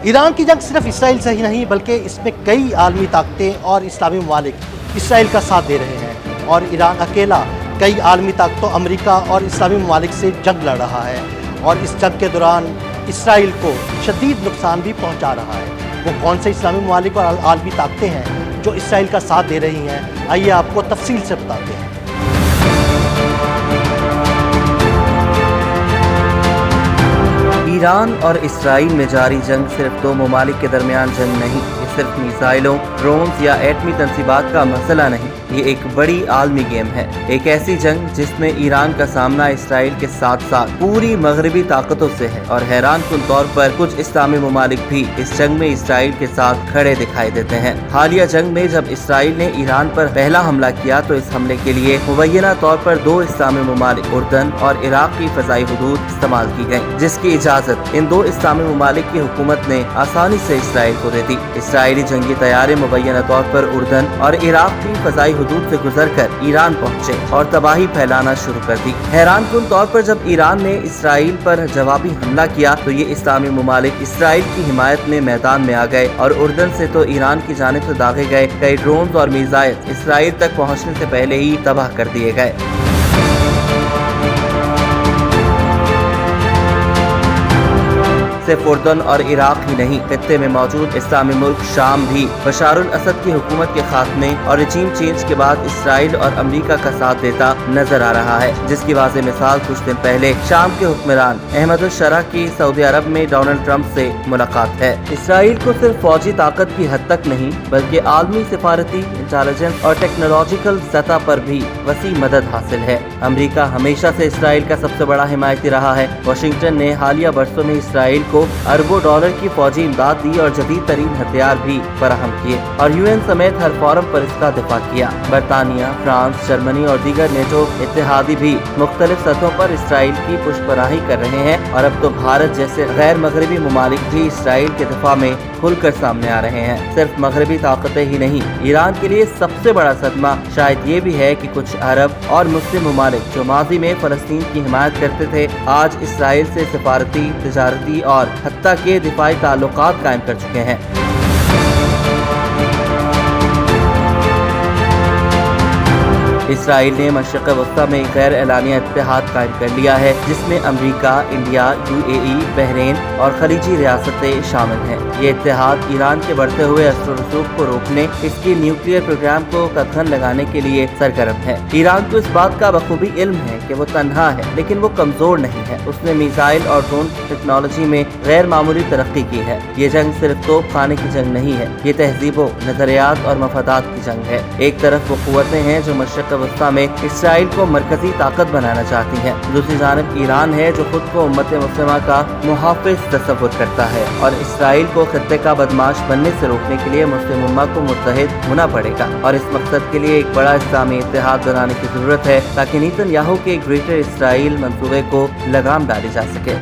Iran की जंग सिर्फ इसराइल से ही नहीं बल्कि इसमें कई आलमी ताकतें और इस्लामी ममालिक इसराइल का साथ दे रहे हैं और ईरान अकेला कई आलमी ताकतों अमेरिका और इस्लामी ममालिक से जंग लड़ रहा है और इस जंग के दौरान इसराइल को शदीद नुकसान भी पहुंचा रहा है। वो कौन से इस्लामी ममालिक और आलमी ताकतें हैं जो इसराइल का साथ दे रही हैं, आइए आपको तफसील से बताते हैं। ईरान और इसराइल में जारी जंग सिर्फ दो ममालिक के दरमियान जंग नहीं, ये सिर्फ मिसाइलों, ड्रोन्स या एटमी तनसीबात का मसला नहीं, ये एक बड़ी आलमी गेम है। एक ऐसी जंग जिसमें ईरान का सामना इसराइल के साथ साथ पूरी मगरबी ताकतों से है और हैरान कुन तौर पर कुछ इस्लामी ममालिक भी इस जंग में इसराइल के साथ खड़े दिखाई देते हैं। हालिया जंग में जब इसराइल ने ईरान पर पहला हमला किया तो इस हमले के लिए मुबैना तौर पर दो इस्लामी ममालिक उर्दन और इराक की फजाई हुदूद इस्तेमाल की गयी, जिसकी इजाजत इन दो इस्लामी ममालिक की हुकूमत ने आसानी से इसराइल को दे दी। इसराइली जंगी तैयारे मुबैना तौर पर उर्दन और इराक की फजाई हुदूद से गुजरकर ईरान पहुंचे और तबाही फैलाना शुरू कर दी। हैरान कुन तौर पर जब ईरान ने इसराइल पर जवाबी हमला किया तो ये इस्लामी ममालिक इसराइल की हिमायत में मैदान में आ गए और उर्दन से तो ईरान की जानिब से दागे गए कई ड्रोन और मिसाइल इसराइल तक पहुँचने से पहले ही तबाह कर दिए गए। सिर्फ उर्दन और इराक ही नहीं, खत्ते में मौजूद इस्लामी मुल्क शाम भी बशारुल असद की हुकूमत के खात्मे और रजीम चेंज के बाद इसराइल और अमेरिका का साथ देता नजर आ रहा है, जिसकी वाज़ेह मिसाल कुछ दिन पहले शाम के हुक्मरान अहमद शरा की सऊदी अरब में डोनाल्ड ट्रंप से मुलाकात है। इसराइल को सिर्फ फौजी ताकत की हद तक नहीं बल्कि आलमी सिफारती, इंटेलिजेंस और टेक्नोलॉजिकल सतह पर भी वसी मदद हासिल है। अमेरिका हमेशा से इसराइल का सबसे बड़ा हिमायती रहा है। वाशिंगटन ने हालिया बरसों में इसराइल को अरबों डॉलर की फौजी इमदाद दी और जदीद तरीन हथियार भी फराहम किए और यूएन समेत हर फोरम पर इसका दिफा किया। बरतानिया, फ्रांस, जर्मनी और दीगर नेटो इत्तेहादी भी मुख्तलिफ सतहों पर इसराइल की पुष्पराही कर रहे हैं और अब तो भारत जैसे गैर मगरबी ममालिक भी इसराइल के दिफा में खुलकर सामने आ रहे हैं। सिर्फ मगरबी ताकतें ही नहीं, ईरान के लिए सबसे बड़ा सदमा शायद ये भी है कि कुछ अरब और मुस्लिम ममालिक जो माजी में फलस्तीन की हिमायत करते थे, आज इसराइल से सिफारती, तिजारती और हत्ता के दिफाई ताल्लुकात कायम कर चुके हैं। इसराइल ने मशरिक़ वस्ता में गैर एलानिया इत्तेहाद कायम कर लिया है जिसमें अमेरिका, इंडिया, यूएई, बहरीन और खलीजी रियासतें शामिल हैं। ये इत्तेहाद ईरान के बढ़ते हुए असर व रसूख को रोकने, इसके न्यूक्लियर प्रोग्राम को कदगन लगाने के लिए सरगर्म है। ईरान को इस बात का बखूबी इल्म है कि वो तन्हा है लेकिन वो कमजोर नहीं है। उसने मिसाइल और ड्रोन टेक्नोलॉजी में गैर मामूली तरक्की की है। ये जंग सिर्फ तोप खाने की जंग नहीं है, ये तहजीबों, नजरियात और मफादात की जंग है। एक तरफ वो कुव्वतें हैं जो मशरिक़ वस्ता में इसराइल को मरकजी ताकत बनाना चाहती हैं, दूसरी जानिब ईरान है जो खुद को उम्मत मुस्लिमा का मुहाफिज तस्वुर करता है और इसराइल को खत्ते का बदमाश बनने से रोकने के लिए मुस्लिम उम्मा को मुत्तहिद होना पड़ेगा और इस मकसद के लिए एक बड़ा इस्लामी इत्तेहाद बनाने की जरूरत है ताकि नेतन्याहू के ग्रेटर इसराइल मंसूबे को लगाम डाली जा सके।